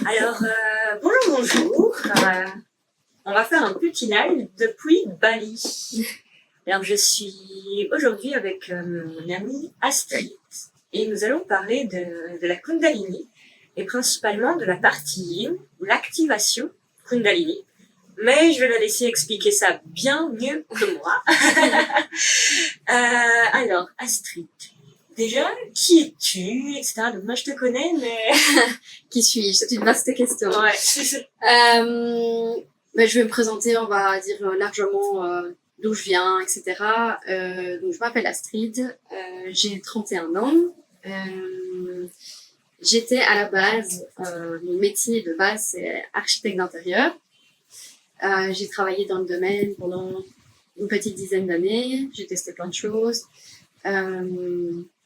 Alors, bonjour. On va faire un petit live depuis Bali. Alors, je suis aujourd'hui avec mon amie Astrid et nous allons parler de la Kundalini et principalement de la partie yin ou l'activation Kundalini. Mais je vais la laisser expliquer ça bien mieux que moi. Alors, Astrid, déjà, qui es-tu, etc. Donc moi, je te connais, mais... Qui suis-je? C'est une vaste question. Ouais. Mais je vais me présenter, on va dire largement d'où je viens, etc. Donc je m'appelle Astrid, j'ai 31 ans. J'étais à la base, mon métier de base, c'est architecte d'intérieur. J'ai travaillé dans le domaine pendant une petite dizaine d'années. J'ai testé plein de choses.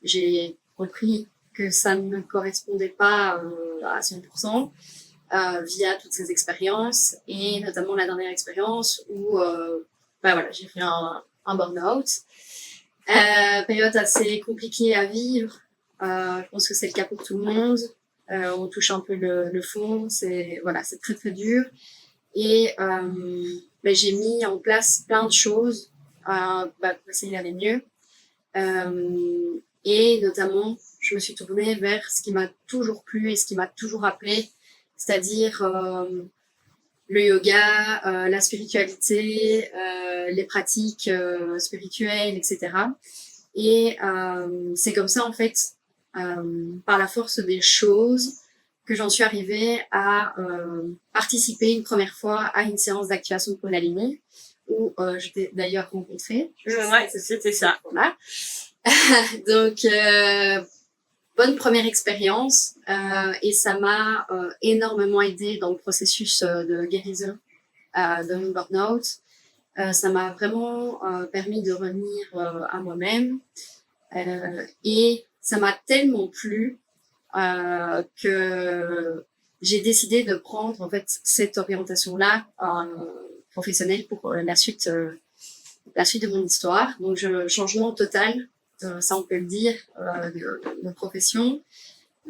J'ai compris que ça ne me correspondait pas à 100% via toutes ces expériences et notamment la dernière expérience où j'ai fait un burn-out. Période assez compliquée à vivre. Je pense que c'est le cas pour tout le monde. On touche un peu le fond. C'est très très dur. Et j'ai mis en place plein de choses pour essayer d'aller mieux. Et notamment, je me suis tournée vers ce qui m'a toujours plu et ce qui m'a toujours appelé, c'est-à-dire le yoga, la spiritualité, les pratiques spirituelles, etc. Et c'est comme ça, en fait, par la force des choses, que j'en suis arrivée à participer une première fois à une séance d'activation de Kundalini, où je t'ai d'ailleurs rencontrée. Ouais, c'était ça. Voilà. Donc, bonne première expérience et ça m'a énormément aidée dans le processus de guérison de mon burn-out. Ça m'a vraiment permis de revenir à moi-même et ça m'a tellement plu que j'ai décidé de prendre en fait cette orientation-là professionnelle pour la suite de mon histoire. Donc, changement total. Ça on peut le dire, de profession.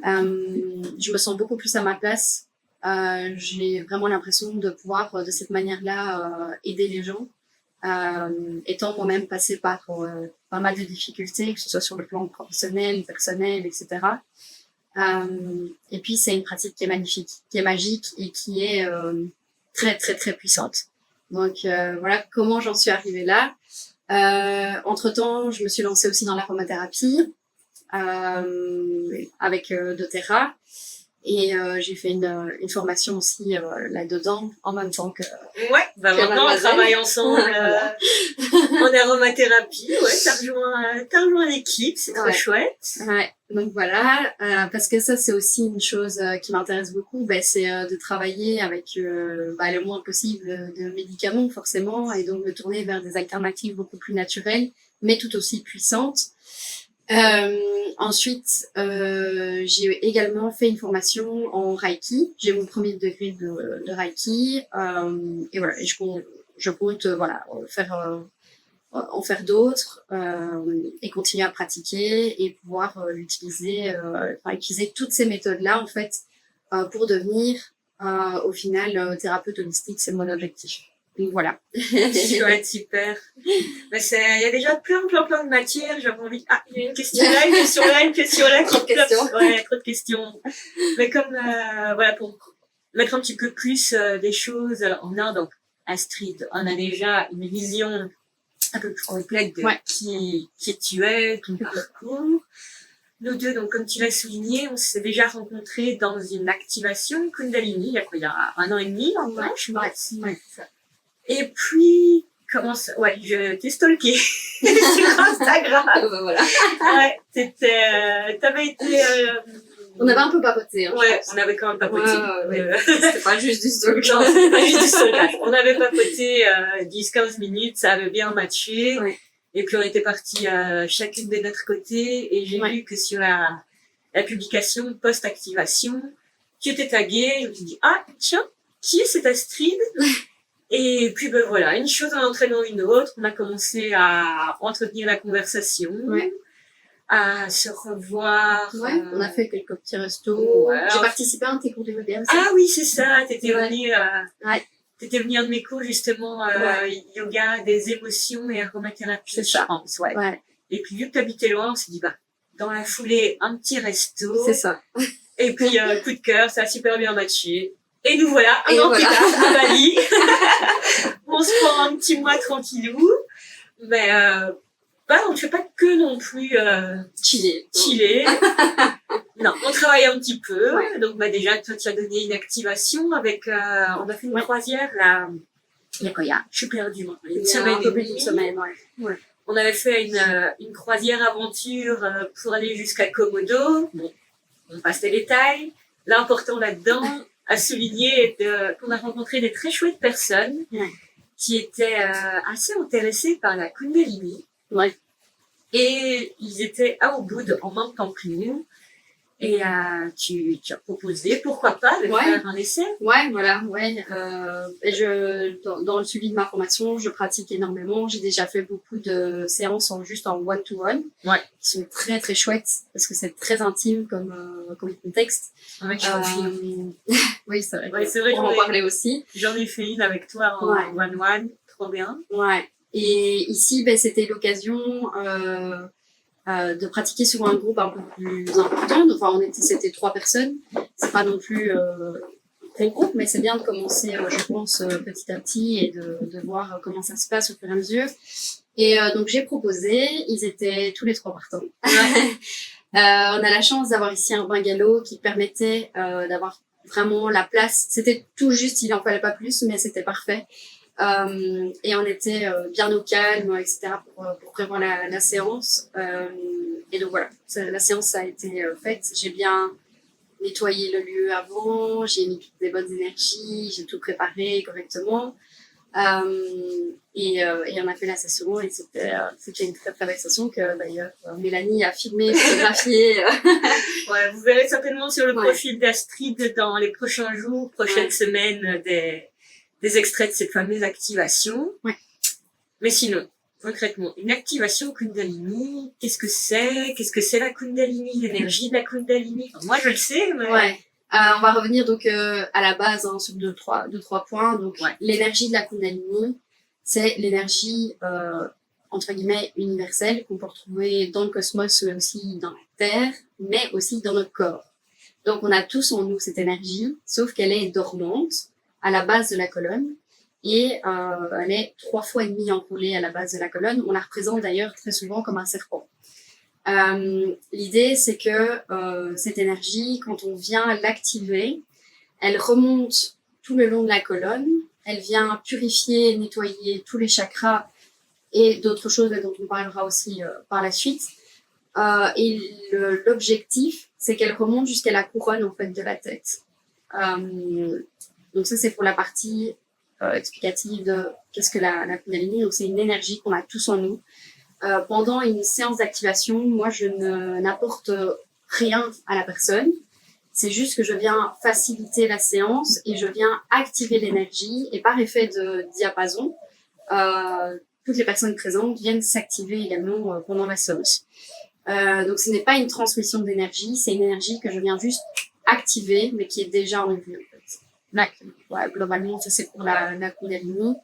Je me sens beaucoup plus à ma place. J'ai vraiment l'impression de pouvoir, de cette manière-là, aider les gens. Étant moi-même passée par pas mal de difficultés, que ce soit sur le plan professionnel, personnel, etc. Et puis, c'est une pratique qui est magnifique, qui est magique et qui est très, très, très puissante. Donc, voilà comment j'en suis arrivée là. Entre-temps, je me suis lancée aussi dans l'aromathérapie avec doTERRA et j'ai fait une formation aussi là-dedans en même temps que maintenant on travaille ensemble en aromathérapie. Ouais, t'as rejoint l'équipe, c'est trop chouette. Ouais, donc voilà, parce que ça c'est aussi une chose qui m'intéresse beaucoup, c'est de travailler avec le moins possible de médicaments forcément et donc me tourner vers des alternatives beaucoup plus naturelles mais tout aussi puissantes. Ensuite, j'ai également fait une formation en Reiki. J'ai mon premier degré de Reiki et voilà. Et je compte en faire d'autres et continuer à pratiquer et pouvoir utiliser toutes ces méthodes-là en fait pour devenir au final thérapeute holistique. C'est mon objectif. Donc voilà. Chouette, super. Il y a déjà plein de matières. J'avais envie. Ah, il y a une question là, une question là. Trop de questions. Ouais, trop de questions. Mais comme pour mettre un petit peu plus des choses en ordre. Donc, Astrid, on a déjà une vision un peu plus complète de qui tu es, ton parcours. Nous deux, donc comme tu l'as souligné, on s'est déjà rencontrés dans une activation Kundalini. Il y a 1 an et demi, je pense. Ouais, c'est ça. Et puis, je t'ai stalké sur Instagram. Voilà. Ouais, t'avais été... On avait un peu papoté. On avait quand même papoté. C'était pas juste du stalkage. Non, c'était pas juste du stalkage. On avait papoté 10-15 minutes, ça avait bien matché. Ouais. Et puis on était partis chacune de notre côté. Et j'ai vu que sur la publication post-activation, tu étais taguée. Je me suis dit, ah, tiens, qui est cette Astrid? Et puis une chose en entraînant une autre, on a commencé à entretenir la conversation. Ouais. à se revoir. Ouais, on a fait quelques petits restos. Ouais, J'ai alors- participé à un de tes cours de yoga aussi. Ah oui, c'est ça, t'étais Ouais. venue, Ouais. t'étais venue à un de mes cours, justement, yoga, des émotions et aromathérapie, C'est ça. je pense, ouais. Ouais, Et puis, vu que t'habitais loin, on s'est dit, bah, dans la foulée, un petit resto. c'est ça. Et puis, coup de cœur, ça a super bien matché. Et nous voilà, un Et an voilà. plus tard, à Bali. On se prend un petit mois tranquillou. Mais, on ne fait pas que non plus chiller. Non, on travaille un petit peu. Ouais. Donc, déjà, toi, tu as donné une activation avec, on a fait une croisière, là. Il y a quoi, je suis perdue, moi. Une Il y a semaine un et peu plus demie. d'une semaine, ouais. On avait fait une croisière aventure pour aller jusqu'à Komodo. Bon, on passe les détails. L'important là-dedans, à souligner, qu'on a rencontré des très chouettes personnes qui étaient assez intéressées par la Kundalini. Ouais. Et ils étaient à Ubud en même temps que nous. Et tu as proposé, pourquoi pas, de faire un essai. Ouais, voilà, ouais. Et dans le suivi de ma formation, je pratique énormément. J'ai déjà fait beaucoup de séances juste en one-to-one. Ouais. Qui sont très, très chouettes parce que c'est très intime comme contexte. Avec Sophie. Oui, c'est vrai. Ouais, c'est vrai, pour en parler aussi. J'en ai fait une avec toi en one-one. Trop bien. Ouais. Et ici, c'était l'occasion de pratiquer sur un groupe un peu plus important. Enfin, c'était 3 personnes. C'est pas non plus très groupe, mais c'est bien de commencer, je pense, petit à petit et de voir comment ça se passe au fur et à mesure. Et donc, j'ai proposé. Ils étaient tous les 3 partants. On a la chance d'avoir ici un bungalow qui permettait d'avoir vraiment la place. C'était tout juste, il en fallait pas plus, mais c'était parfait. Et on était bien au calme, etc. pour prévoir la séance. Et donc voilà, la séance a été faite. J'ai bien nettoyé le lieu avant, j'ai mis toutes les bonnes énergies, j'ai tout préparé correctement. Et on a fait la session et c'était une très très belle session que d'ailleurs Mélanie a filmé, photographié. Ouais, vous verrez certainement sur le profil d'Astrid dans les prochains jours, prochaines semaines, des extraits de cette fameuse activation. Ouais. Mais sinon, concrètement, une activation Kundalini, qu'est-ce que c'est? Qu'est-ce que c'est la Kundalini? L'énergie de la Kundalini? Enfin, moi, je le sais, mais... Ouais. On va revenir donc à la base sur deux, trois points. Donc, l'énergie de la Kundalini, c'est l'énergie entre guillemets universelle qu'on peut retrouver dans le cosmos, mais aussi dans la Terre, mais aussi dans notre corps. Donc, on a tous en nous cette énergie, sauf qu'elle est dormante à la base de la colonne et elle est 3 fois et demi enroulée à la base de la colonne. On la représente d'ailleurs très souvent comme un serpent. L'idée, c'est que cette énergie, quand on vient l'activer, elle remonte tout le long de la colonne, elle vient purifier, nettoyer tous les chakras et d'autres choses dont on parlera aussi par la suite. Et l'objectif, c'est qu'elle remonte jusqu'à la couronne en fait de la tête. Donc ça, c'est pour la partie explicative de qu'est-ce que la Kundalini. Donc c'est une énergie qu'on a tous en nous. Pendant une séance d'activation, moi, je n'apporte rien à la personne. C'est juste que je viens faciliter la séance et je viens activer l'énergie. Et par effet de diapason, toutes les personnes présentes viennent s'activer également pendant la séance. Donc, ce n'est pas une transmission d'énergie, c'est une énergie que je viens juste activer, mais qui est déjà en vue, en fait. Ouais, globalement, ça, c'est pour la Kundalini.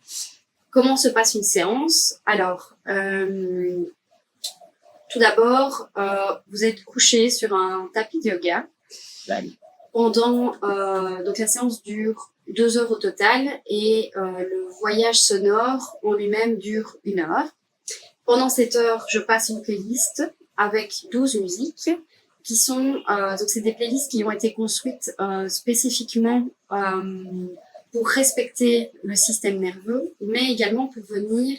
Comment se passe une séance? Alors, tout d'abord, vous êtes couché sur un tapis de yoga. Pendant, donc la séance dure 2 heures au total et le voyage sonore en lui-même dure 1 heure. Pendant cette heure, je passe une playlist avec 12 musiques qui sont, donc c'est des playlists qui ont été construites spécifiquement pour respecter le système nerveux, mais également pour venir,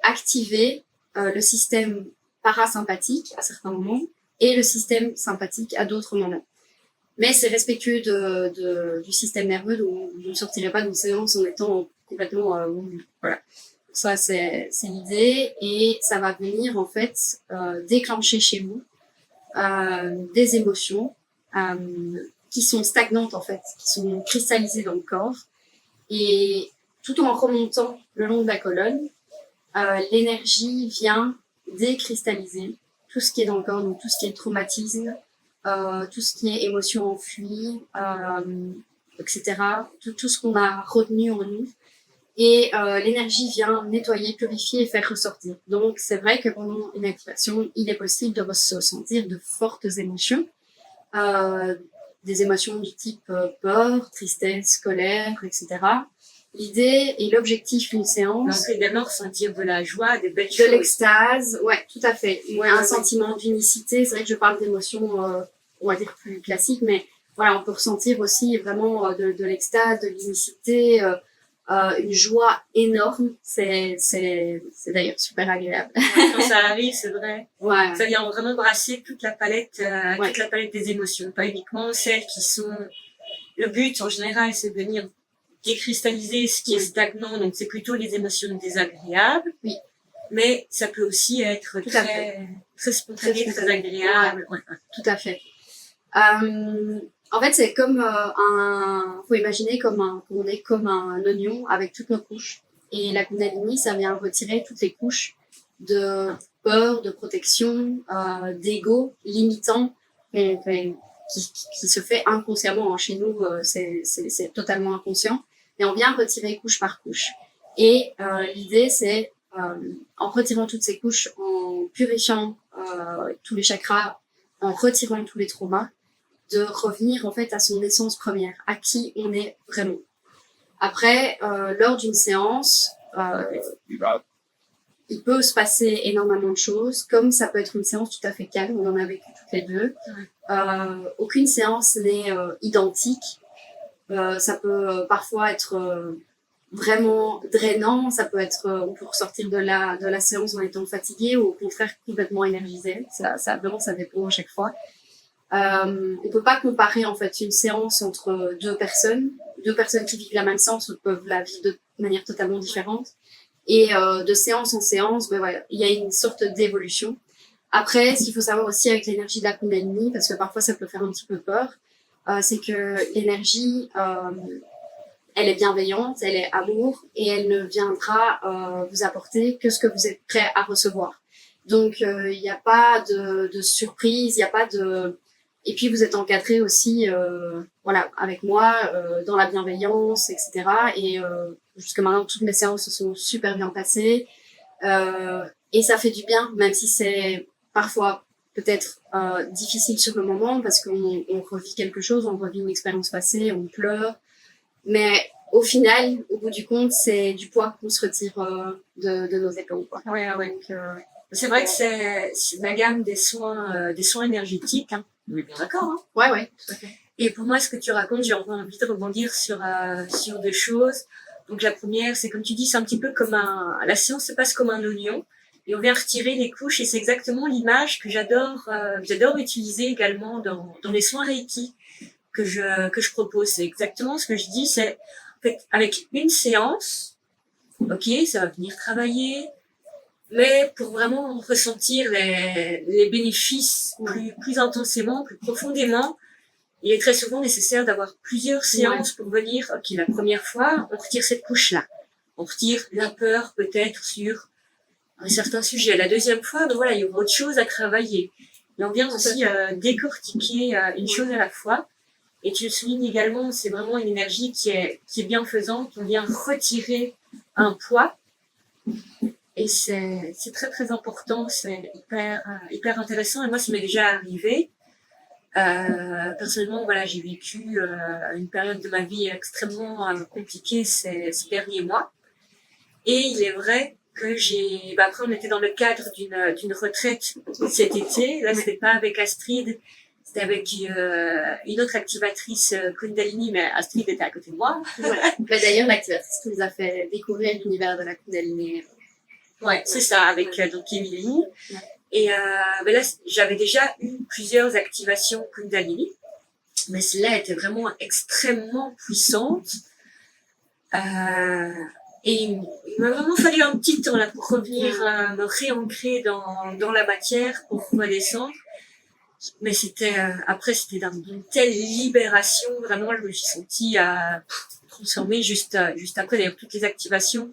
activer le système parasympathique à certains moments et le système sympathique à d'autres moments. Mais c'est respectueux du système nerveux, donc vous ne sortirez pas d'une séance en étant complètement... voilà. Ça, c'est l'idée et ça va venir en fait déclencher chez vous des émotions qui sont stagnantes en fait, qui sont cristallisées dans le corps. Et tout en remontant le long de la colonne, l'énergie vient décristalliser tout ce qui est dans le corps, donc tout ce qui est traumatisme, tout ce qui est émotion enfouie, etc. Tout ce qu'on a retenu en nous. Et l'énergie vient nettoyer, purifier et faire ressortir. Donc c'est vrai que pendant une activation, il est possible de ressentir de fortes émotions, des émotions du type peur, tristesse, colère, etc. L'idée et l'objectif d'une séance... On peut également ressentir de la joie, des belles de choses. l'extase, ouais, tout à fait. Un sentiment d'unicité. C'est vrai que je parle d'émotions, on va dire plus classiques, mais voilà, on peut ressentir aussi vraiment de l'extase, de l'unicité, une joie énorme. C'est d'ailleurs super agréable. Quand ça arrive, c'est vrai. Ouais. Ça vient vraiment brasser toute la palette des émotions, pas uniquement celles qui sont... Le but, en général, c'est de venir décristalliser ce qui est stagnant, donc c'est plutôt les émotions désagréables. Oui. Mais ça peut aussi être très spontané, très agréable. Ouais. Tout à fait. En fait, c'est comme faut imaginer qu'on est comme un oignon avec toutes nos couches. Et la Kundalini, ça vient retirer toutes les couches de peur, de protection, d'ego limitant, qui se fait inconsciemment. Chez nous, c'est totalement inconscient. Et on vient retirer couche par couche. Et l'idée, c'est, en retirant toutes ces couches, en purifiant tous les chakras, en retirant tous les traumas, de revenir en fait à son essence première, à qui on est vraiment. Après, lors d'une séance, il peut se passer énormément de choses, comme ça peut être une séance tout à fait calme, on en a vécu toutes les deux. Aucune séance n'est identique. Ça peut parfois être vraiment drainant, ça peut être, on peut ressortir de la séance en étant fatigué ou au contraire complètement énergisé. Ça dépend à chaque fois. On peut pas comparer en fait une séance entre deux personnes qui vivent la même séance peuvent la vivre de manière totalement différente. Et de séance en séance, ben voilà, il y a une sorte d'évolution. Après, ce qu'il faut savoir aussi avec l'énergie de la Kundalini, parce que parfois ça peut faire un petit peu peur, c'est que l'énergie, elle est bienveillante, elle est amour, et elle ne viendra vous apporter que ce que vous êtes prêt à recevoir. Donc, il n'y a pas de surprise, il n'y a pas de... Et puis, vous êtes encadré aussi, voilà, avec moi, dans la bienveillance, etc. Et jusque maintenant, toutes mes séances se sont super bien passées. Et ça fait du bien, même si c'est parfois peut-être difficile sur le moment, parce qu'on revit quelque chose, on revit une expérience passée, on pleure. Mais au final, au bout du compte, c'est du poids qu'on se retire de nos épaules, quoi. Ouais. Donc, c'est vrai que c'est la gamme des soins énergétiques. Hein. Oui, bien d'accord. Hein. Ouais, tout à fait. Et pour moi, ce que tu racontes, j'ai envie de rebondir sur deux choses. Donc la première, c'est comme tu dis, c'est un petit peu comme la séance se passe comme un oignon. Et on vient retirer les couches, et c'est exactement l'image que j'adore utiliser également dans les soins Reiki que je propose. C'est exactement ce que je dis, c'est en fait avec une séance, ok, ça va venir travailler, mais pour vraiment ressentir les bénéfices plus intensément, plus profondément, il est très souvent nécessaire d'avoir plusieurs séances pour venir, ok, la première fois, on retire cette couche-là. On retire la peur peut-être sur un certain sujet. La deuxième fois, ben voilà, il y aura autre chose à travailler. Et on vient aussi décortiquer une chose à la fois. Et tu le soulignes également, c'est vraiment une énergie qui est bienfaisante. On vient retirer un poids. Et c'est très très important, c'est hyper intéressant. Et moi, ça m'est déjà arrivé. Personnellement, voilà, j'ai vécu une période de ma vie extrêmement compliquée ces derniers mois. Et il est vrai que après, on était dans le cadre d'une retraite cet été. Là, c'était pas avec Astrid, c'était avec une autre activatrice Kundalini, mais Astrid était à côté de moi. Voilà. Mais d'ailleurs, l'activatrice qui nous a fait découvrir l'univers de la Kundalini. Ouais, c'est ça, avec donc Émilie. Ouais. Et là, j'avais déjà eu plusieurs activations Kundalini, mais celle-là était vraiment extrêmement puissante. Et il m'a vraiment fallu un petit temps là pour revenir me réancrer dans la matière, pour redescendre. Mais après c'était d'une telle libération, vraiment je me suis sentie transformée juste après. D'ailleurs, toutes les activations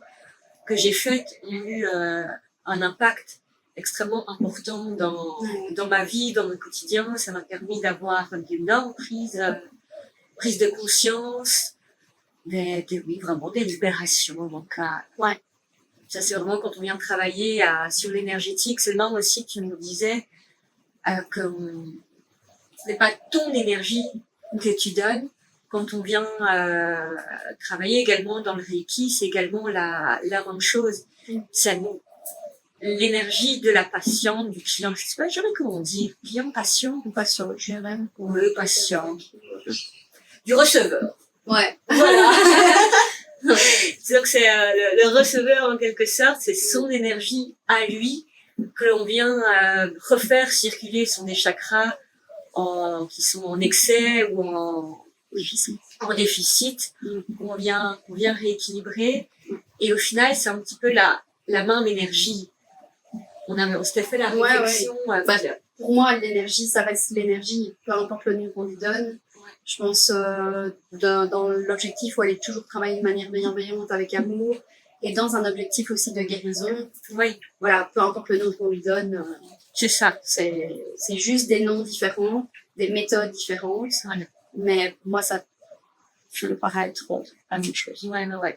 que j'ai faites ont eu un impact extrêmement important dans ma vie, dans mon quotidien. Ça m'a permis d'avoir d'énormes prises de conscience, oui, vraiment des libérations. Donc, ça, c'est vraiment quand on vient travailler sur l'énergétique. C'est le même aussi qui nous disait que ce n'est pas ton énergie que tu donnes. Quand on vient travailler également dans le Reiki, c'est également la même chose. C'est l'énergie de la patiente, du client. Je ne sais pas jamais comment on dit. Client, patient. Patient, je dirais. Le patient. Du receveur. Ouais. Voilà. Donc c'est le receveur en quelque sorte, c'est son énergie à lui que l'on vient refaire circuler sur des chakras qui sont en excès ou en déficit, qu'on vient rééquilibrer. Et au final, c'est un petit peu la même énergie. On s'était fait la réflexion. Pour moi, l'énergie, ça reste l'énergie, peu importe le nom qu'on lui donne. Je pense dans l'objectif où aller toujours travailler de manière bienveillante, avec amour, et dans un objectif aussi de guérison. Oui. Voilà, peu importe le nom qu'on lui donne. C'est ça. C'est juste des noms différents, des méthodes différentes. Voilà. Mais moi, ça, je le parais trop la même chose. Ouais.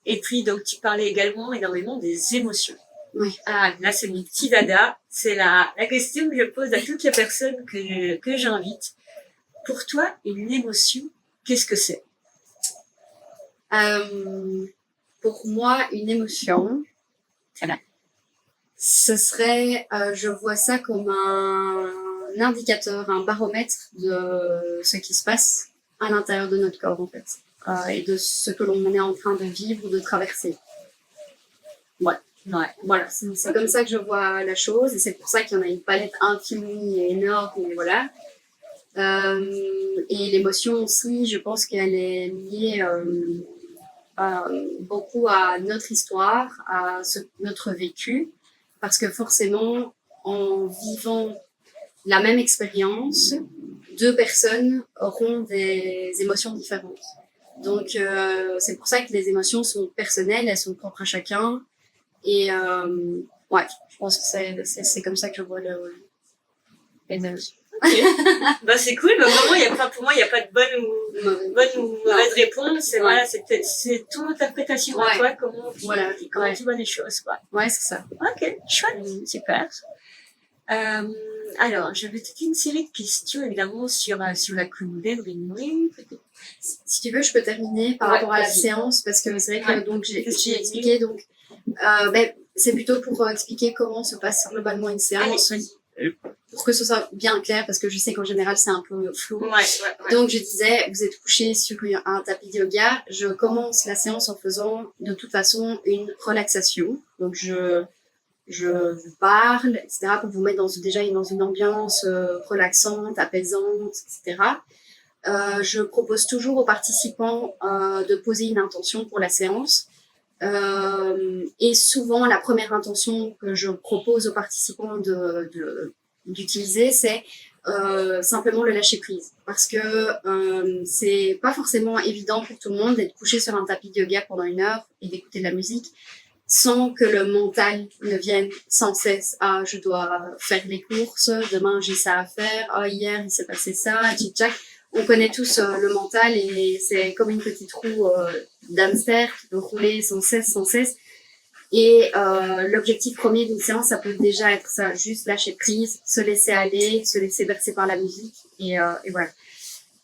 Et puis, donc, tu parlais également énormément des émotions. Oui. Ah, là, c'est mon petit dada. C'est la question que je pose à toutes les personnes que j'invite. Pour toi, une émotion, qu'est-ce que c'est? Pour moi, une émotion, ce serait, je vois ça comme un indicateur, un baromètre de ce qui se passe à l'intérieur de notre corps, en fait, et de ce que l'on est en train de vivre ou de traverser. Voilà, c'est comme ça que je vois la chose, et c'est pour ça qu'il y en a une palette infinie et énorme, mais voilà. Et l'émotion aussi, je pense qu'elle est liée beaucoup à notre histoire, à notre vécu, parce que forcément, en vivant la même expérience, deux personnes auront des émotions différentes. Donc, c'est pour ça que les émotions sont personnelles, elles sont propres à chacun. Et je pense que c'est comme ça que je vois l'énergie. Okay. Bah c'est cool, mais vraiment pour moi il y a pas de bonne ou mauvaise réponse, c'est ton interprétation à toi, comment tu vois les choses, quoi. Ouais, c'est ça. OK, chouette, super. Alors, j'avais toute une série de questions évidemment sur la Kundalini. Si tu veux, je peux terminer par rapport à la séance, parce que c'est vrai que donc j'ai expliqué, donc c'est plutôt pour expliquer comment se passe globalement une séance. Pour que ce soit bien clair, parce que je sais qu'en général c'est un peu flou. Donc je disais, vous êtes couché sur un tapis de yoga, je commence la séance en faisant de toute façon une relaxation. Donc je vous parle, etc., pour vous mettre déjà dans une ambiance relaxante, apaisante, etc. Je propose toujours aux participants de poser une intention pour la séance. Et souvent, la première intention que je propose aux participants d'utiliser, c'est simplement le lâcher prise. Parce que c'est pas forcément évident pour tout le monde d'être couché sur un tapis de yoga pendant 1 heure et d'écouter de la musique sans que le mental ne vienne sans cesse. Ah, je dois faire les courses, demain j'ai ça à faire, ah, hier il s'est passé ça, tchic-tchac. On connaît tous le mental et c'est comme une petite roue d'hamster qui peut rouler sans cesse. Et l'objectif premier d'une séance, ça peut déjà être ça, juste lâcher prise, se laisser aller, se laisser bercer par la musique et voilà.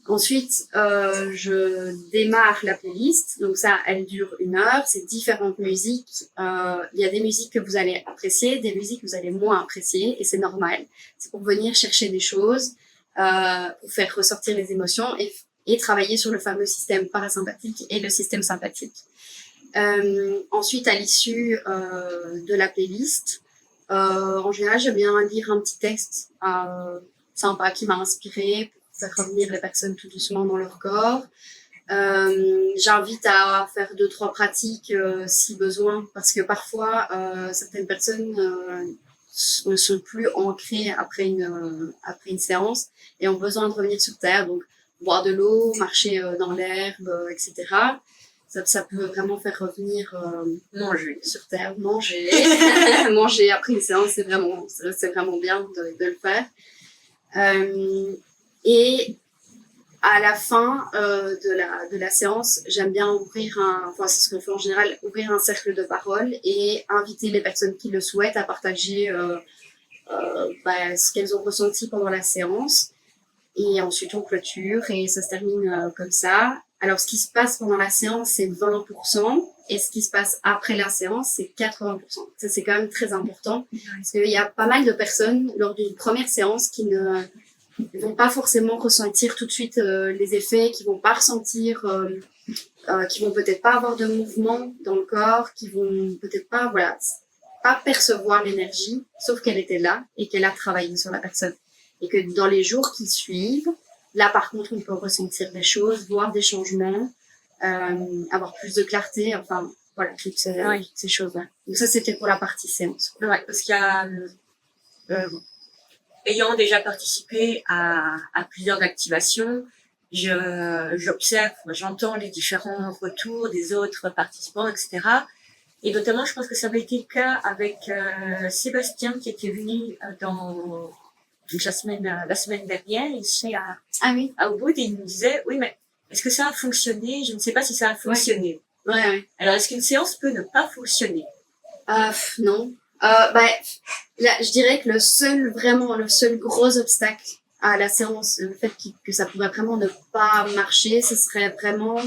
Ensuite, je démarre la playlist. Donc ça, elle dure 1 heure. C'est différentes musiques. Il y a des musiques que vous allez apprécier, des musiques que vous allez moins apprécier, et c'est normal. C'est pour venir chercher des choses, pour faire ressortir les émotions et travailler sur le fameux système parasympathique et le système sympathique. Ensuite, à l'issue de la playlist, en général, j'aime bien lire un petit texte sympa qui m'a inspiré pour faire revenir les personnes tout doucement dans leur corps. J'invite à faire 2-3 pratiques si besoin, parce que parfois, certaines personnes ne sont plus ancrées après une séance et ont besoin de revenir sur Terre. Donc, boire de l'eau, marcher dans l'herbe, etc. Ça peut vraiment faire revenir Manger. sur Terre, manger. Manger après une séance, c'est vraiment bien de le faire. Et à la fin de la séance, j'aime bien enfin c'est ce qu'on fait en général, ouvrir un cercle de parole et inviter les personnes qui le souhaitent à partager ce qu'elles ont ressenti pendant la séance. Et ensuite, on clôture et ça se termine comme ça. Alors, ce qui se passe pendant la séance, c'est 20%. Et ce qui se passe après la séance, c'est 80%. Ça, c'est quand même très important. Parce qu'il y a pas mal de personnes, lors d'une première séance, qui ne vont pas forcément ressentir tout de suite les effets, qui vont pas ressentir, qui vont peut-être pas avoir de mouvement dans le corps, qui vont peut-être pas, pas percevoir l'énergie, sauf qu'elle était là et qu'elle a travaillé sur la personne. Et que dans les jours qui suivent, là par contre, on peut ressentir des choses, voir des changements, avoir plus de clarté, enfin voilà, toutes ces choses-là. Donc ça, c'était pour la partie séance. Ouais, parce qu'il y a, ayant déjà participé à plusieurs activations, j'observe, j'entends les différents retours des autres participants, etc. Et notamment, je pense que ça avait été le cas avec Sébastien qui était venu dans la semaine dernière, ici à Ubud, et il me disait, oui, mais est-ce que ça a fonctionné? Je ne sais pas si ça a fonctionné. Ouais. Alors, est-ce qu'une séance peut ne pas fonctionner? Non. Là, je dirais que le seul gros obstacle à la séance, le fait que ça pourrait vraiment ne pas marcher, ce serait vraiment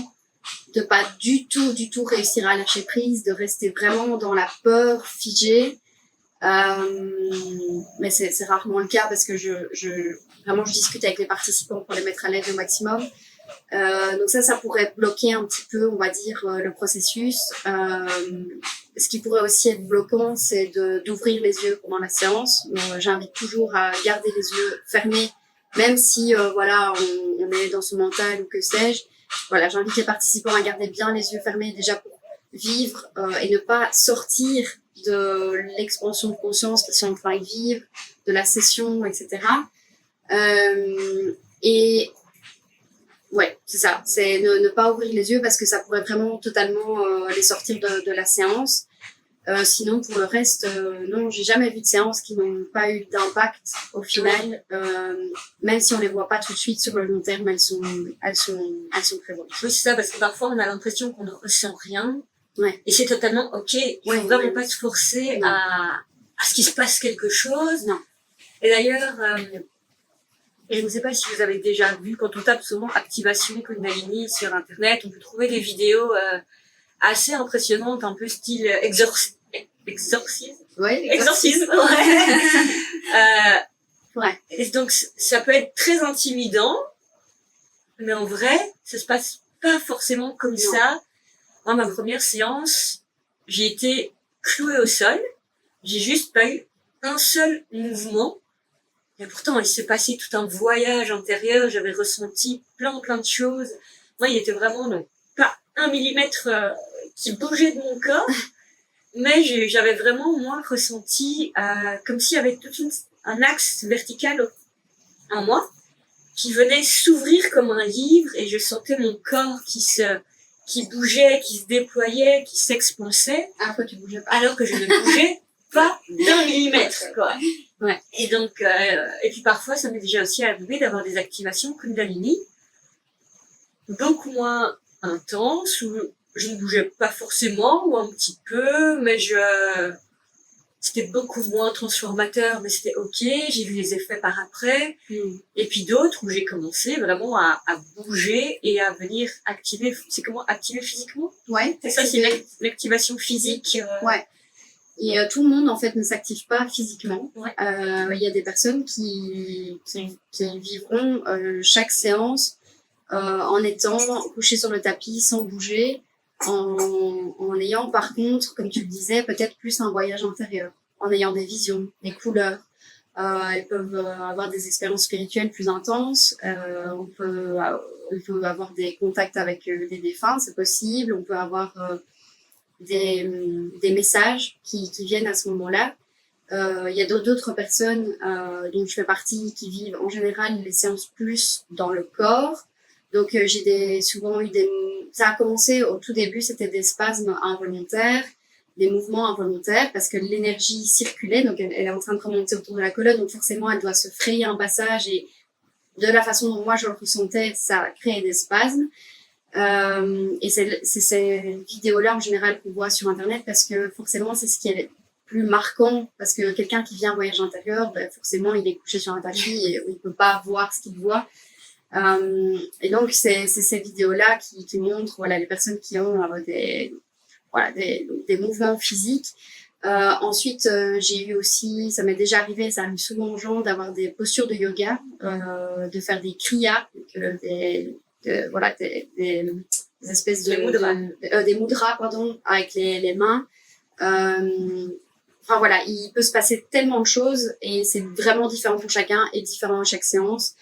de pas du tout réussir à lâcher prise, de rester vraiment dans la peur figée. Mais c'est rarement le cas parce que vraiment je discute avec les participants pour les mettre à l'aise au maximum. Donc ça pourrait bloquer un petit peu, on va dire, le processus. Ce qui pourrait aussi être bloquant, c'est d'ouvrir les yeux pendant la séance. J'invite toujours à garder les yeux fermés, même si on est dans son mental ou que sais-je. Voilà, j'invite les participants à garder bien les yeux fermés déjà pour vivre et ne pas sortir de l'expansion de conscience qu'ils sont en train de vivre, de la session, etc. Et ouais, c'est ça, c'est ne pas ouvrir les yeux parce que ça pourrait vraiment totalement les sortir de la séance. Sinon, pour le reste, non, j'ai jamais vu de séances qui n'ont pas eu d'impact au final. Même si on les voit pas tout de suite sur le long terme, elles sont très bonnes. Oui, c'est ça, parce que parfois on a l'impression qu'on ne ressent rien. Ouais. Et c'est totalement ok. Il faut vraiment pas se forcer à ce qu'il se passe quelque chose. Non. Et d'ailleurs, je ne sais pas si vous avez déjà vu, quand on tape souvent activation Kundalini sur Internet, on peut trouver des vidéos assez impressionnantes, un peu style exorcisme. Ouais, exorcisme. Ouais. Et donc, ça peut être très intimidant, mais en vrai, ça se passe pas forcément comme ça. Moi, ma première séance, j'ai été clouée au sol. J'ai juste pas eu un seul mouvement. Et pourtant, il s'est passé tout un voyage intérieur. J'avais ressenti plein de choses. Moi, il était vraiment pas 1 millimètre qui bougeait de mon corps. Mais j'avais vraiment, moi, ressenti comme s'il y avait tout un axe vertical en moi qui venait s'ouvrir comme un livre et je sentais mon corps qui bougeait, qui se déployait, qui s'expansait. Alors que tu bougeais pas. Alors que je ne bougeais pas d'1 millimètre, quoi. Ouais. Et donc, et puis parfois, ça m'est déjà aussi arrivé d'avoir des activations Kundalini beaucoup moins intenses, où je ne bougeais pas forcément, ou un petit peu, mais c'était beaucoup moins transformateur, mais c'était ok, j'ai vu les effets par après. Et puis d'autres où j'ai commencé vraiment à bouger et à venir activer. C'est comment activer physiquement? Ouais. C'est ça, c'est l'activation physique. Ouais. Et tout le monde en fait ne s'active pas physiquement. Ouais. Il y a des personnes qui vivront chaque séance en étant couchées sur le tapis sans bouger, en ayant par contre, comme tu le disais, peut-être plus un voyage intérieur, en ayant des visions, des couleurs. Elles peuvent avoir des expériences spirituelles plus intenses. On peut avoir des contacts avec des défunts, c'est possible. On peut avoir des messages qui viennent à ce moment-là. Il y a d'autres personnes dont je fais partie qui vivent en général les séances plus dans le corps. Donc, souvent eu des... Ça a commencé au tout début, c'était des spasmes involontaires, des mouvements involontaires, parce que l'énergie circulait, donc elle est en train de remonter autour de la colonne, donc forcément, elle doit se frayer un passage, et de la façon dont moi je le ressentais, ça a créé des spasmes. Et c'est ces vidéos-là, en général, qu'on voit sur Internet, parce que forcément, c'est ce qui est plus marquant, parce que quelqu'un qui vient en voyage intérieur, ben, forcément, il est couché sur un tapis et il peut pas voir ce qu'il voit. Et donc, c'est ces vidéos-là qui montrent voilà, les personnes qui ont des mouvements physiques. Ensuite, j'ai eu aussi, ça m'est déjà arrivé, ça arrive souvent aux gens d'avoir des postures de yoga, de faire des kriyas, donc, des espèces de des mudras pardon, avec les mains. Enfin voilà, il peut se passer tellement de choses et c'est vraiment différent pour chacun et différent à chaque séance.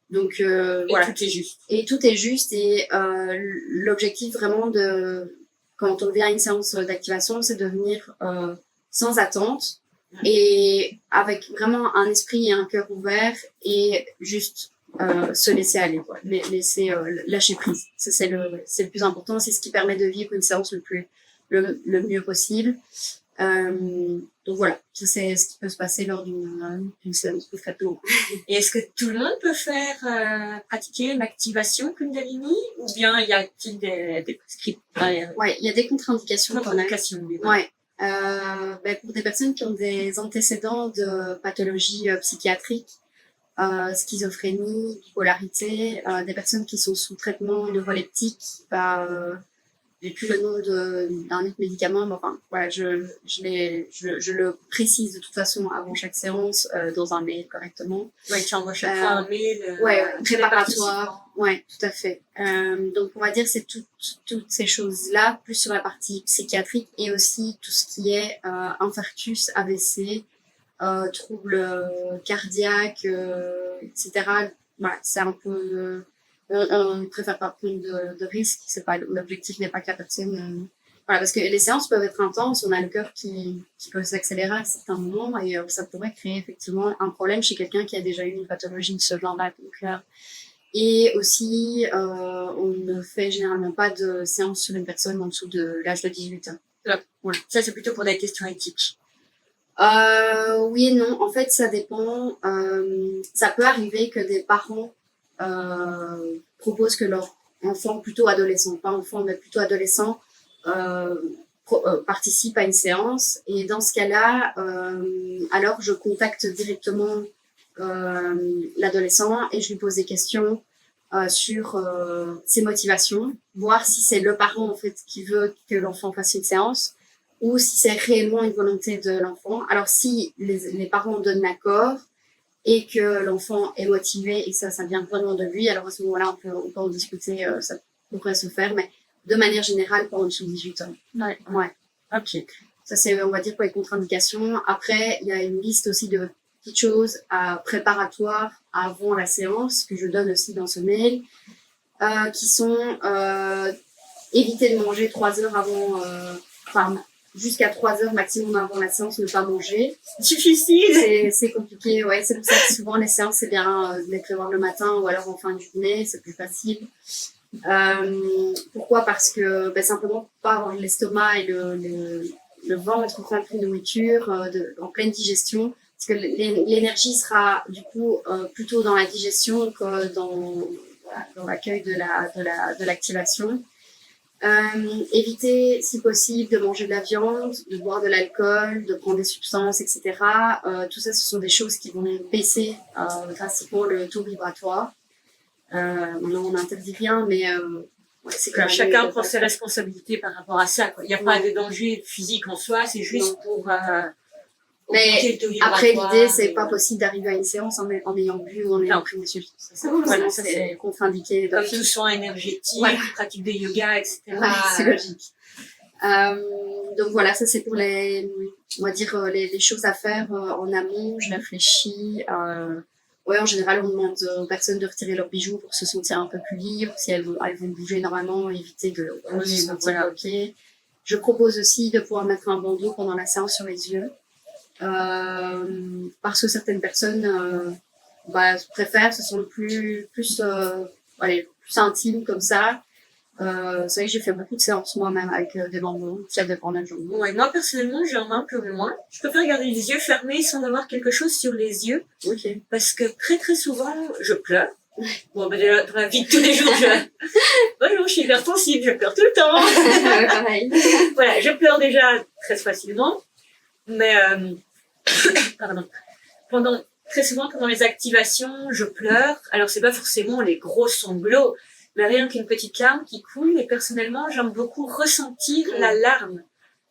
Donc voilà. Tout est juste. Et tout est juste et l'objectif vraiment quand on vient à une séance d'activation, c'est de venir sans attente et avec vraiment un esprit et un cœur ouvert et juste se laisser aller, quoi. Laisser lâcher prise. C'est le plus important. C'est ce qui permet de vivre une séance le mieux possible. Donc voilà, ça c'est ce qui peut se passer lors d'une séance de faites-l'eau. Et est-ce que tout le monde peut faire pratiquer l'activation Kundalini ou bien y a-t-il des prescriptions? Ouais, il y a des contre-indications quand même. Ouais. Pour des personnes qui ont des antécédents de pathologies psychiatriques, schizophrénie, bipolarité, des personnes qui sont sous traitement neuroleptique, j'ai plus le nom d'un autre médicament, mais enfin, voilà, je le précise de toute façon avant chaque séance dans un mail correctement. Ouais, tu envoies chaque fois un mail. Préparatoire. Ouais, tout à fait. Donc, on va dire c'est toutes ces choses-là, plus sur la partie psychiatrique et aussi tout ce qui est infarctus, AVC, troubles cardiaques, etc. Voilà, c'est un peu... on ne préfère pas prendre de risques. L'objectif n'est pas que la personne... voilà, parce que les séances peuvent être intenses, on a le cœur qui peut s'accélérer à certains moments et ça pourrait créer effectivement un problème chez quelqu'un qui a déjà eu une pathologie de ce genre-là. Et aussi, on ne fait généralement pas de séance sur une personne en dessous de l'âge de 18 ans. Voilà. Ça, c'est plutôt pour des questions éthiques. Oui et non. En fait, ça dépend. Ça peut arriver que des parents proposent que leur enfant, plutôt adolescent, pas enfant, mais plutôt adolescent, participe à une séance. Et dans ce cas-là, alors je contacte directement l'adolescent et je lui pose des questions sur ses motivations, voir si c'est le parent en fait qui veut que l'enfant fasse une séance ou si c'est réellement une volonté de l'enfant. Alors si les parents donnent l'accord et que l'enfant est motivé et que ça vient vraiment de lui, alors à ce moment-là on peut en discuter, ça pourrait se faire, mais de manière générale pas en dessous de 18 ans. Ouais. Ok. Ça c'est, on va dire, pour les contre-indications. Après, il y a une liste aussi de petites choses préparatoires avant la séance que je donne aussi dans ce mail, qui sont éviter de manger 3 heures avant, jusqu'à 3 heures maximum avant la séance, ne pas manger. Difficile. C'est compliqué, ouais. C'est pour ça que souvent les séances, c'est bien de les prévoir le matin ou alors en fin de journée, c'est plus facile. Pourquoi? Parce que simplement pas avoir l'estomac et le ventre rempli de nourriture, en pleine digestion. Parce que l'énergie sera du coup plutôt dans la digestion que dans l'accueil de l'activation. Éviter, si possible, de manger de la viande, de boire de l'alcool, de prendre des substances, etc. Tout ça, ce sont des choses qui vont baisser drastiquement le taux vibratoire. Maintenant, on n'interdit rien, mais c'est que chacun prend ses responsabilités par rapport à ça, quoi. Il n'y a pas de danger physique en soi, c'est juste pour mais après, l'idée, c'est pas possible d'arriver à une séance en ayant bu ou en ayant pris des substances. Voilà, ça c'est contre-indiqué. Comme tout soin énergétique, pratique de yoga, etc. C'est logique. Donc voilà, ça c'est pour on va dire, les choses à faire en amont. Je réfléchis. En général, on demande aux personnes de retirer leurs bijoux pour se sentir un peu plus libres. Si elles vont bouger énormément, éviter de se sentir bloquées. Je propose aussi de pouvoir mettre un bandeau pendant la séance sur les yeux. Parce que certaines personnes préfèrent, se sentent plus voilà, plus intime comme ça. C'est vrai que j'ai fait beaucoup de séances moi-même avec des bambous, ça dépend d'un jour. Ouais, moi, personnellement, j'en ai un peu moins. Je préfère garder les yeux fermés sans avoir quelque chose sur les yeux. Ok. Parce que très souvent, je pleure. Bon, ben, dans la vie de tous les jours, bonjour, je suis hypersensible, je pleure tout le temps. Ouais, pareil. Voilà, je pleure déjà très facilement. Mais, pardon. Très souvent, pendant les activations, je pleure. Alors, c'est pas forcément les gros sanglots, mais rien qu'une petite larme qui coule. Et personnellement, j'aime beaucoup ressentir la larme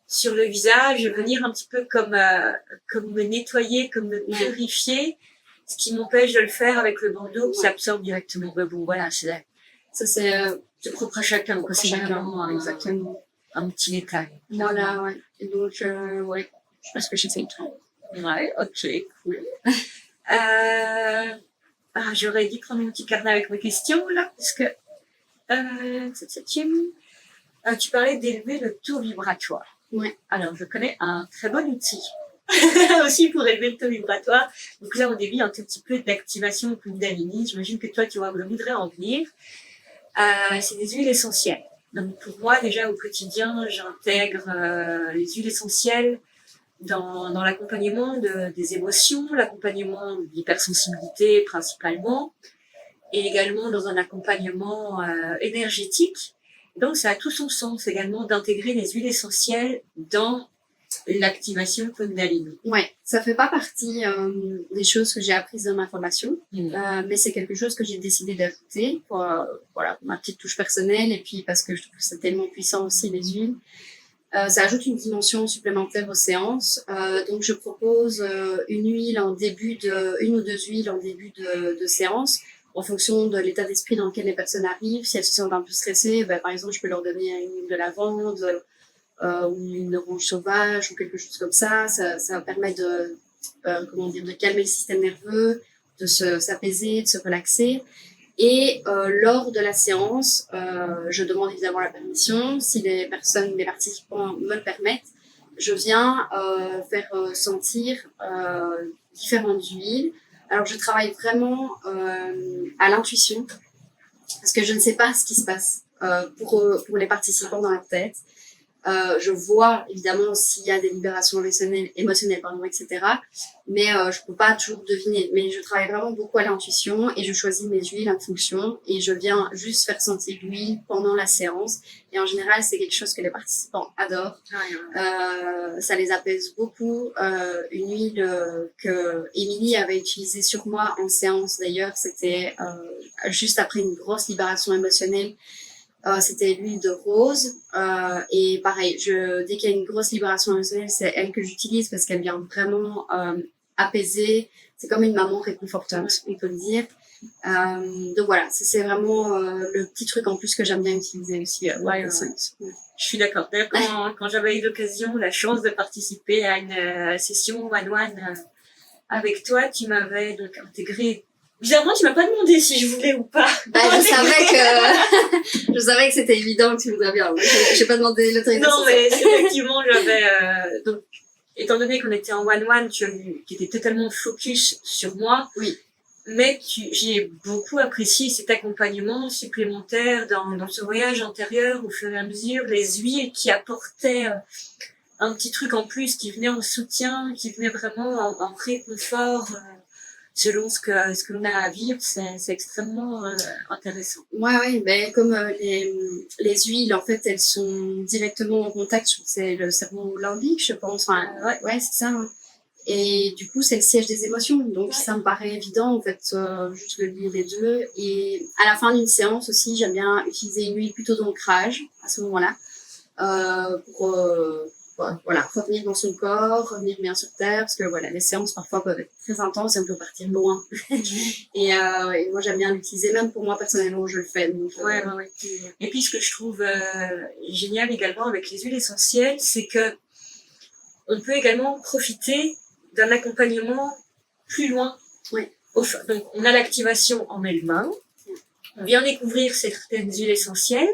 sur le visage et venir un petit peu comme me nettoyer, comme me purifier, ce qui m'empêche de le faire avec le bandeau qui s'absorbe directement. Mais bon, voilà, Ça, c'est propre à chacun, quoi. C'est vraiment exactement. un petit détail. Voilà, ouais. Et donc, ouais, je pense que j'essaie tout. Ouais, ok, cool. J'aurais dû prendre un petit carnet avec mes questions, là, parce que, tu parlais d'élever le taux vibratoire. Ouais. Alors, je connais un très bon outil aussi pour élever le taux vibratoire. Donc là, on dévie un tout petit peu d'activation Kundalini. J'imagine que toi, tu voudrais en venir. C'est des huiles essentielles. Donc pour moi, déjà au quotidien, j'intègre les huiles essentielles dans l'accompagnement des émotions, l'accompagnement de l'hypersensibilité principalement, et également dans un accompagnement énergétique. Donc ça a tout son sens également d'intégrer les huiles essentielles dans l'activation Kundalini. Ouais, ça fait pas partie des choses que j'ai apprises dans ma formation, mais c'est quelque chose que j'ai décidé d'ajouter pour voilà, ma petite touche personnelle, et puis parce que je trouve que c'est tellement puissant aussi les huiles. Ça ajoute une dimension supplémentaire aux séances. Donc je propose une ou deux huiles en début de séance, en fonction de l'état d'esprit dans lequel les personnes arrivent. Si elles se sentent un peu stressées, par exemple, je peux leur donner une huile de lavande, ou une orange sauvage ou quelque chose comme ça. Ça permet de calmer le système nerveux, de s'apaiser, de se relaxer. Et lors de la séance, je demande évidemment la permission. Si les participants me le permettent, je viens faire sentir différentes huiles. Alors je travaille vraiment à l'intuition, parce que je ne sais pas ce qui se passe pour les participants dans leur tête. Je vois évidemment s'il y a des libérations émotionnelles, etc. Mais je peux pas toujours deviner. Mais je travaille vraiment beaucoup à l'intuition et je choisis mes huiles en fonction, et je viens juste faire sentir l'huile pendant la séance. Et en général, c'est quelque chose que les participants adorent. Ça les apaise beaucoup. Une huile que Émilie avait utilisée sur moi en séance d'ailleurs, c'était juste après une grosse libération émotionnelle. C'était l'huile de rose, et pareil, dès qu'il y a une grosse libération émotionnelle, c'est elle que j'utilise parce qu'elle vient vraiment apaiser. C'est comme une maman réconfortante, on peut le dire. Donc voilà, c'est vraiment le petit truc en plus que j'aime bien utiliser aussi. Je suis d'accord. D'ailleurs, quand j'avais eu l'occasion, la chance de participer à une session one-one avec toi, tu m'avais donc intégré. Bizarrement, tu m'as pas demandé si je voulais ou pas. Je savais que c'était évident que tu voudrais bien. J'ai pas demandé l'autorisation. Non, mais effectivement, j'avais, donc, étant donné qu'on était en one-one, tu étais totalement focus sur moi. Oui. Mais j'ai beaucoup apprécié cet accompagnement supplémentaire dans ce voyage intérieur au fur et à mesure, les huiles qui apportaient un petit truc en plus, qui venait en soutien, qui venait vraiment en réconfort, selon ce que l'on a à vivre. C'est extrêmement intéressant. Ouais, ben comme les huiles, en fait, elles sont directement en contact, c'est le cerveau limbique, je pense. Enfin, ouais, c'est ça. Hein. Et du coup, c'est le siège des émotions. Donc, ça me paraît évident, en fait, juste de lire les deux. Et à la fin d'une séance aussi, j'aime bien utiliser une huile plutôt d'ancrage, à ce moment-là, pour voilà, revenir dans son corps, revenir bien sur terre, parce que voilà, les séances parfois peuvent être très intenses et on peut partir loin. Et moi, j'aime bien l'utiliser, même pour moi personnellement, je le fais. Donc, ouais. Et puis, ce que je trouve génial également avec les huiles essentielles, c'est que on peut également profiter d'un accompagnement plus loin. Oui. Donc, on a l'activation en elle-même, on vient découvrir certaines huiles essentielles,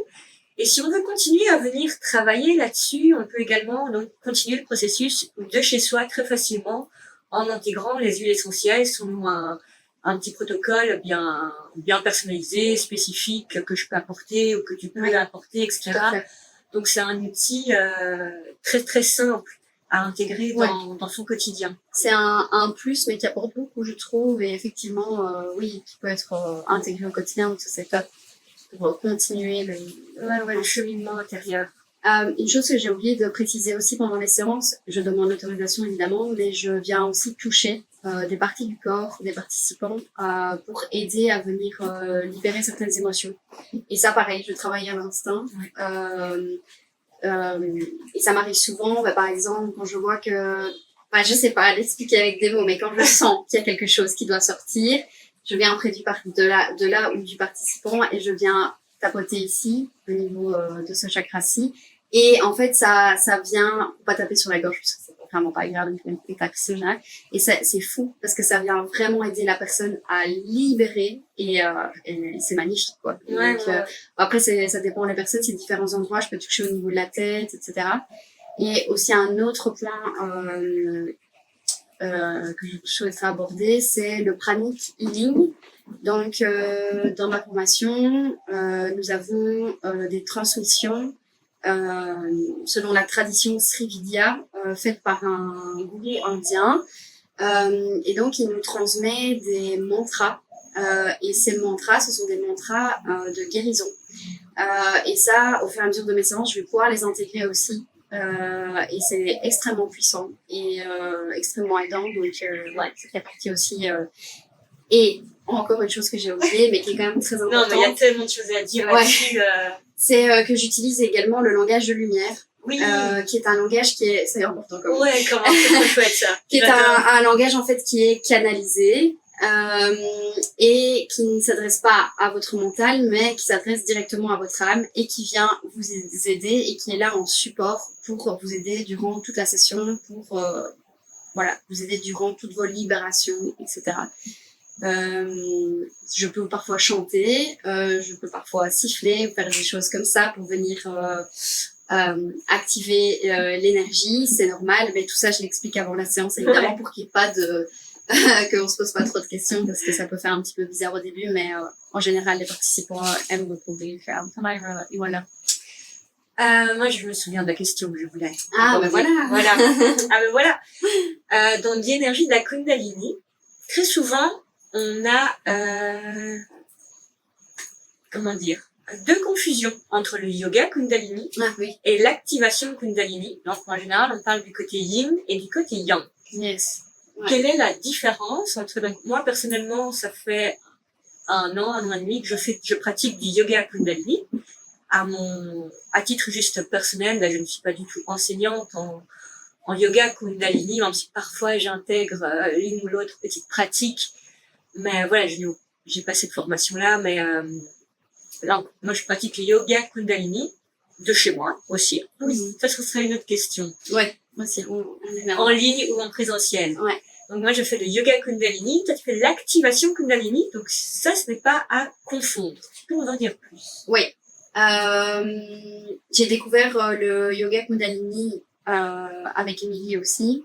et si on veut continuer à venir travailler là-dessus, on peut également donc continuer le processus de chez soi très facilement en intégrant les huiles essentielles selon un un petit protocole bien personnalisé, spécifique, que je peux apporter ou que tu peux apporter, etc. Donc, c'est un outil très, très simple à intégrer dans son quotidien. C'est un plus, mais qui apporte beaucoup, je trouve, et effectivement, oui, qui peut être intégré au quotidien, donc ça, c'est top pour continuer le cheminement intérieur. Une chose que j'ai oublié de préciser aussi pendant les séances, je demande l'autorisation évidemment, mais je viens aussi toucher des parties du corps des participants pour aider à venir libérer certaines émotions. Et ça, pareil, je travaille à l'instinct. Et ça m'arrive souvent, par exemple, quand je vois que, je sais pas l'expliquer avec des mots, mais quand je sens qu'il y a quelque chose qui doit sortir, je viens près de là ou du participant et je viens tapoter ici, au niveau de ce chakra-ci. Et en fait, ça vient, pas taper sur la gorge, parce que c'est vraiment pas agréable, une tape générale. Et c'est fou, parce que ça vient vraiment aider la personne à libérer, et c'est magnifique, quoi. Après, ça dépend des personnes, c'est différents endroits, je peux toucher au niveau de la tête, etc. Et aussi un autre point que je souhaiterais aborder, c'est le pranic healing. Donc, dans ma formation, nous avons des transmissions selon la tradition Sri Vidya, faite par un gourou indien. Et donc, il nous transmet des mantras. Et ces mantras, ce sont des mantras de guérison. Et ça, au fur et à mesure de mes séances, je vais pouvoir les intégrer aussi. Et c'est extrêmement puissant et extrêmement aidant. Donc, ça fait partie aussi. Et encore une chose que j'ai oubliée, mais qui est quand même très importante. Non, mais il y a tellement de choses à dire là-dessus. C'est que j'utilise également le langage de lumière. Oui. Qui est un langage qui est... C'est important quand même. Ouais, comment c'est trop chouette ça. Qui est un langage en fait qui est canalisé et qui ne s'adresse pas à votre mental, mais qui s'adresse directement à votre âme et qui vient vous aider et qui est là en support pour vous aider durant toute la session, pour vous aider durant toutes vos libérations, etc. Je peux parfois chanter, je peux parfois siffler, faire des choses comme ça pour venir activer l'énergie, c'est normal, mais tout ça je l'explique avant la séance évidemment pour qu'il n'y ait pas de qu'on se pose pas trop de questions parce que ça peut faire un petit peu bizarre au début, mais en général les participants aiment beaucoup le faire. Voilà. Moi, je me souviens de la question que je voulais. Voilà. Voilà. Dans l'énergie de la Kundalini, très souvent, on a, deux confusions entre le yoga Kundalini et l'activation Kundalini. Donc, en général, on parle du côté yin et du côté yang. Yes. Ouais. Quelle est la différence entre, moi, personnellement, ça fait un an et demi que je pratique du yoga Kundalini. À titre juste personnel, là, je ne suis pas du tout enseignante en yoga Kundalini, même si parfois j'intègre l'une ou l'autre petite pratique. Mais voilà, j'ai pas cette formation-là, mais là, moi je pratique le yoga Kundalini de chez moi aussi. Oui, ça serait une autre question. Ouais, moi aussi. En ligne ou en présentiel. Ouais. Donc moi je fais le yoga Kundalini, toi tu fais l'activation Kundalini, donc ça ce n'est pas à confondre. Tu peux nous en dire plus? Oui. J'ai découvert le yoga Kundalini avec Émilie aussi.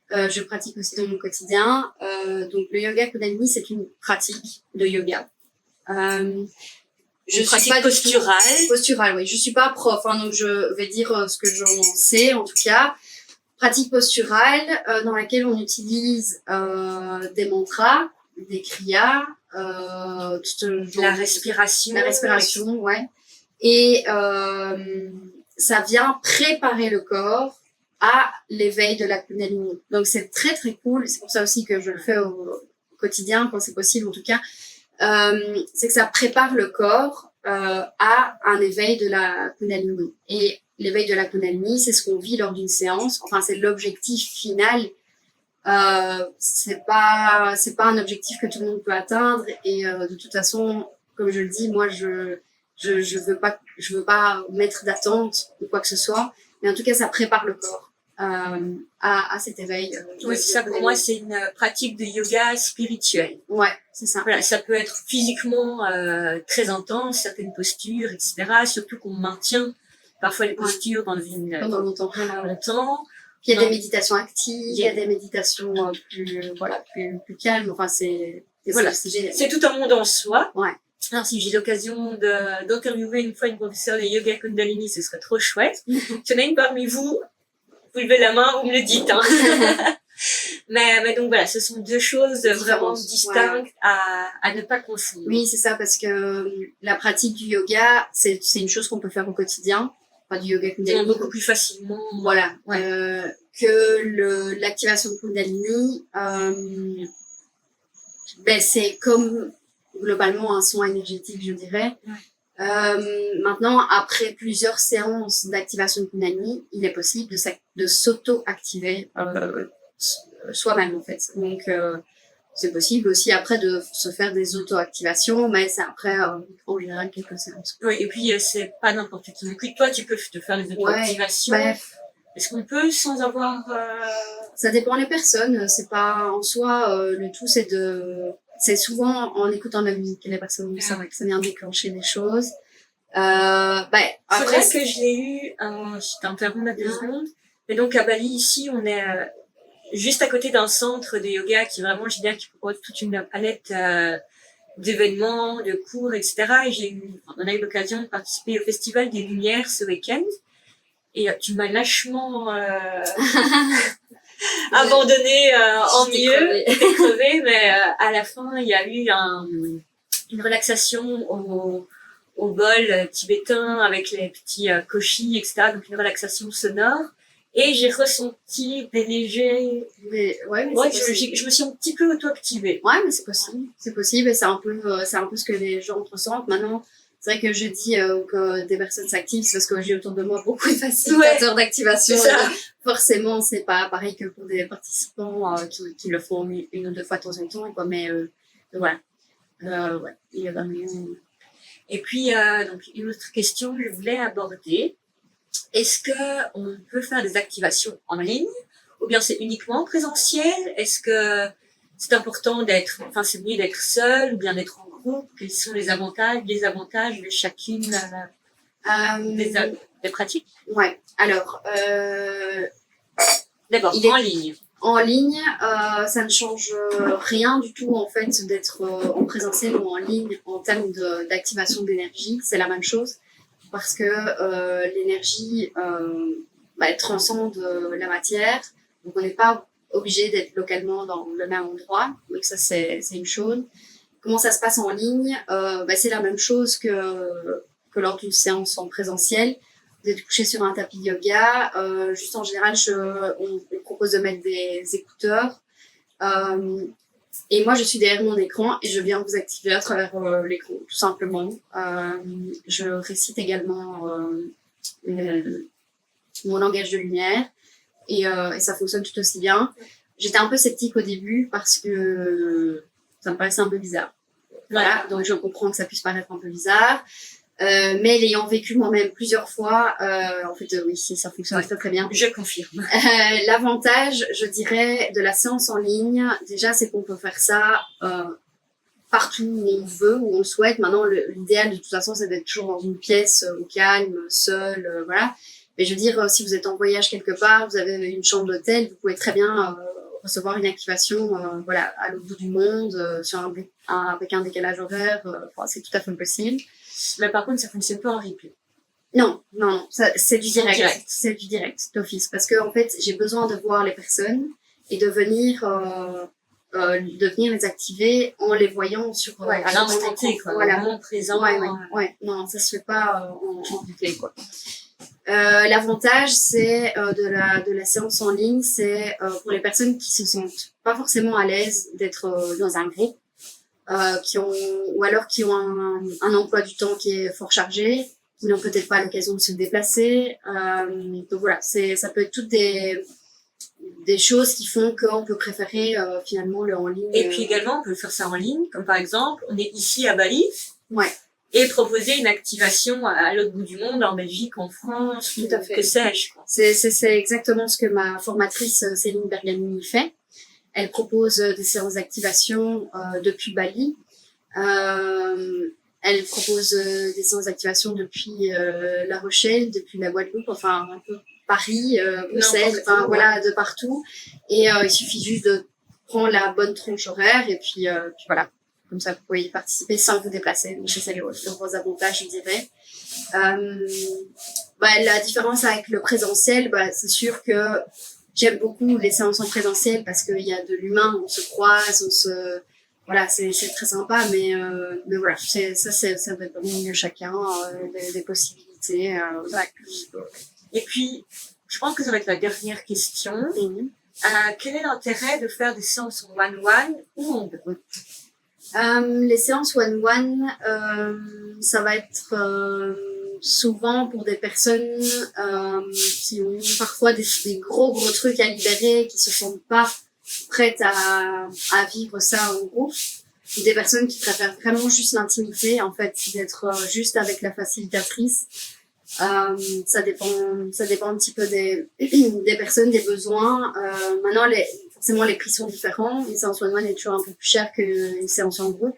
Je pratique aussi dans mon quotidien. Donc le yoga Kundalini, c'est une pratique de yoga. Je suis pas posturale. Posturale, oui. Je suis pas prof, donc je vais dire ce que j'en sais en tout cas. Pratique posturale dans laquelle on utilise des mantras, des kriyas, la respiration. La respiration, ouais. Et ça vient préparer le corps à l'éveil de la Kundalini. Donc c'est très très cool. C'est pour ça aussi que je le fais au quotidien quand c'est possible en tout cas. C'est que ça prépare le corps à un éveil de la Kundalini. Et l'éveil de la Kundalini, c'est ce qu'on vit lors d'une séance. Enfin, c'est l'objectif final. C'est pas un objectif que tout le monde peut atteindre. Et de toute façon, comme je le dis, moi je veux pas mettre d'attente ou quoi que ce soit. Mais en tout cas, ça prépare le corps à cet éveil. Oui, c'est ça. Pour moi, c'est une pratique de yoga spirituel. Ouais, c'est ça. Voilà, ça peut être physiquement très intense, certaines postures, etc. Surtout qu'on maintient parfois les postures pendant longtemps. Puis il y a des méditations actives, il y a des méditations plus calmes. Enfin, c'est Et Voilà. c'est génial. C'est tout un monde en soi. Ouais. Alors, si j'ai l'occasion d'interviewer une fois une professeure de yoga Kundalini, ce serait trop chouette. Si y en a une parmi vous, vous levez la main, vous me le dites, hein. mais donc voilà, ce sont deux choses vraiment distinctes à ne pas confondre. Oui, c'est ça, parce que la pratique du yoga, c'est une chose qu'on peut faire au quotidien. Enfin, du yoga Kundalini. Beaucoup plus facilement. Voilà. Ouais. Que l'activation de Kundalini, c'est comme globalement un soin énergétique, je dirais. Ouais. Maintenant, après plusieurs séances d'activation de Kundalini, il est possible de s'auto-activer soi-même, en fait. Donc, c'est possible aussi après de se faire des auto-activations, mais c'est après, en général, quelques séances. Oui, et puis c'est pas n'importe qui. Donc, toi, tu peux te faire des auto-activations. Ouais. Est-ce qu'on peut sans avoir... Ça dépend des personnes. C'est pas en soi, le tout, c'est souvent en écoutant de la musique que les personnes ça vient déclencher des choses. C'est Après, vrai que je l'ai eu, je t'interromps à 2 secondes, mais donc à Bali, ici, on est juste à côté d'un centre de yoga qui est vraiment génial, qui propose toute une palette d'événements, de cours, etc. Et on a eu l'occasion de participer au Festival des Lumières ce week-end. Et tu m'as lâchement abandonné en mieux, t'es crevé, mais à la fin, il y a eu une relaxation au bol tibétain avec les petits koshis, etc. Donc une relaxation sonore. Et j'ai ressenti des légers... je me suis un petit peu auto-activée. Ouais, mais c'est possible. C'est possible et c'est un peu ce que les gens ressentent. Maintenant, c'est vrai que je dis que des personnes s'activent, c'est parce que j'ai autour de moi beaucoup de facilitateurs d'activation. Forcément, c'est pas pareil que pour des participants qui le font une ou deux fois de temps en temps, quoi. Mais voilà. Ouais, il y a vraiment... Et puis, donc, une autre question que je voulais aborder. Est-ce qu'on peut faire des activations en ligne ou bien c'est uniquement présentiel? Est-ce que c'est important c'est mieux d'être seul ou bien d'être en groupe? Quels sont les avantages, désavantages de chacune des pratiques? Ouais. Alors, d'abord, en ligne. En ligne, ça ne change rien du tout en fait d'être en présentiel ou en ligne en termes d'activation d'énergie. C'est la même chose parce que l'énergie elle transcende la matière. Donc on n'est pas obligé d'être localement dans le même endroit. Donc ça c'est une chose. Comment ça se passe en ligne? C'est la même chose que lors d'une séance en présentiel. Vous êtes couché sur un tapis de yoga. Juste en général, on propose de mettre des écouteurs. Et moi, je suis derrière mon écran et je viens vous activer à travers l'écran, tout simplement. Je récite également mon langage de lumière et ça fonctionne tout aussi bien. J'étais un peu sceptique au début parce que ça me paraissait un peu bizarre. Voilà, donc je comprends que ça puisse paraître un peu bizarre. Mais l'ayant vécu moi-même plusieurs fois, en fait, oui, ça fonctionne très très bien. Je confirme. L'avantage, je dirais, de la séance en ligne, déjà, c'est qu'on peut faire ça partout où on veut, où on le souhaite. Maintenant, l'idéal, de toute façon, c'est d'être toujours dans une pièce au calme, seul, voilà. Mais je veux dire, si vous êtes en voyage quelque part, vous avez une chambre d'hôtel, vous pouvez très bien recevoir une activation voilà, à l'autre bout du monde, avec un décalage horaire. C'est tout à fait possible. Mais par contre, ça fonctionne pas en replay. Non, c'est du direct. C'est du direct d'office. Parce que, en fait, j'ai besoin de voir les personnes et de venir les activer en les voyant sur à l'instant T, quoi. Voilà. Vraiment présent. Ouais. Non, ça se fait pas en replay, quoi. L'avantage, c'est de la séance en ligne, c'est pour les personnes qui se sentent pas forcément à l'aise d'être dans un groupe. Qui ont un emploi du temps qui est fort chargé, qui n'ont peut-être pas l'occasion de se déplacer. Donc voilà, ça peut être toutes des choses qui font qu'on peut préférer finalement le en ligne. Et puis également, on peut faire ça en ligne, comme par exemple, on est ici à Bali. Ouais. Et proposer une activation à l'autre bout du monde, en Belgique, en France, tout à fait. Que sais-je. C'est exactement ce que ma formatrice Céline Bergamini fait. Elle propose des séances d'activation depuis Bali. Elle propose des séances d'activation depuis La Rochelle, depuis la Guadeloupe, enfin un peu Paris, Bruxelles, voilà, de partout. Et il suffit juste de prend la bonne tranche horaire et puis voilà. Comme ça, vous pouvez y participer sans vous déplacer. Donc, c'est le gros avantage, je dirais. La différence avec le présentiel, c'est sûr que j'aime beaucoup les séances en présentiel parce qu'il y a de l'humain, on se croise, voilà, c'est très sympa, mais voilà, ça va dépendre de chacun, des possibilités. Et puis, je pense que ça va être la dernière question. Quel est l'intérêt de faire des séances en one-one ou en groupe? Les séances one-one, ça va être souvent pour des personnes qui ont parfois des gros trucs à libérer, qui se sentent pas prêtes à vivre ça en groupe, ou des personnes qui préfèrent vraiment juste l'intimité, en fait, d'être juste avec la facilitatrice. Ça dépend un petit peu des personnes, des besoins. Maintenant, forcément, les prix sont différents. Une séance one-one est toujours un peu plus chère qu'une séance en groupe.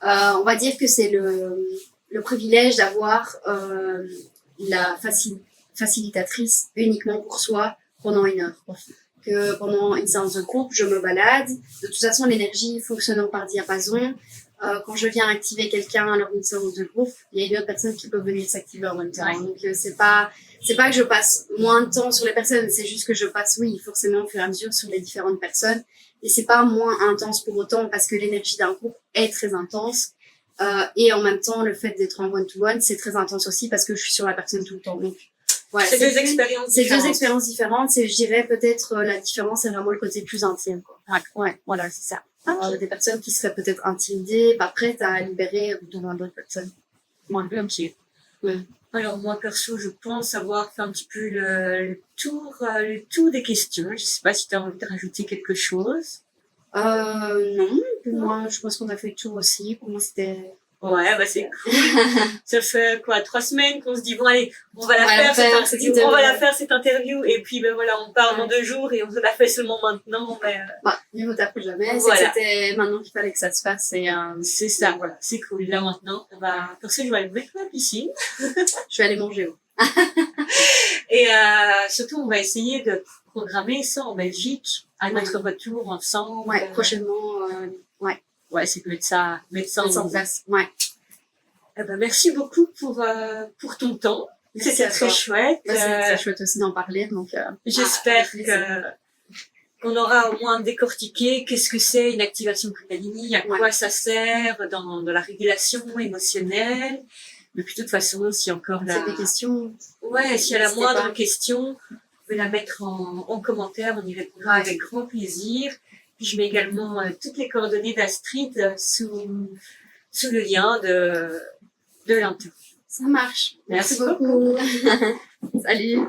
On va dire que c'est le privilège d'avoir la facilitatrice uniquement pour soi pendant 1 heure. Que pendant une séance de groupe, je me balade. De toute façon, l'énergie fonctionnant par diapason. Quand je viens activer quelqu'un lors d'une séance de groupe, il y a une autre personne qui peut venir s'activer en même temps. Ouais. Donc c'est pas que je passe moins de temps sur les personnes, c'est juste que je passe, oui, forcément au fur et à mesure sur les différentes personnes. Et c'est pas moins intense pour autant parce que l'énergie d'un groupe est très intense. Et en même temps, le fait d'être en one-to-one, c'est très intense aussi parce que je suis sur la personne tout le temps. Donc, ouais, c'est deux expériences différentes. C'est 2 expériences différentes. Je dirais peut-être la différence, c'est vraiment le côté plus intime, quoi. Ouais, voilà, c'est ça. Okay. Des personnes qui seraient peut-être intimidées, pas prêtes à libérer devant d'autres personnes. Ok. Ouais. Alors moi perso, je pense avoir fait un petit peu le tour des questions. Je sais pas si tu as envie de rajouter quelque chose. Non, pour moi, je pense qu'on a fait le tour aussi. Pour moi, c'était... Ouais, c'est cool. Ça fait 3 semaines qu'on se dit bon allez, on va la faire cette interview et puis voilà, on part dans 2 jours et on l'a fait seulement maintenant. Mais mieux vaut tard que jamais. Voilà. C'était maintenant qu'il fallait que ça se fasse. C'est ça, voilà, c'est cool. Là maintenant, pour ça je vais aller me mettre à la piscine. Je vais aller manger. Et surtout, on va essayer de programmer ça en Belgique à notre retour ensemble. Ouais, prochainement. Ouais, c'est mettre ça en place. Ouais. Merci beaucoup pour ton temps. C'était très chouette. C'est très chouette aussi d'en parler. Donc, j'espère qu'on aura au moins décortiqué qu'est-ce que c'est une activation Kundalini, à quoi ça sert dans la régulation émotionnelle. Mais puis de toute façon, si encore des questions. Ouais, s'il y a la moindre question, vous pouvez la mettre en commentaire, on y répondra avec grand plaisir. Je mets également toutes les coordonnées d'Astrid sous le lien de l'interview. Ça marche. Merci beaucoup. Salut.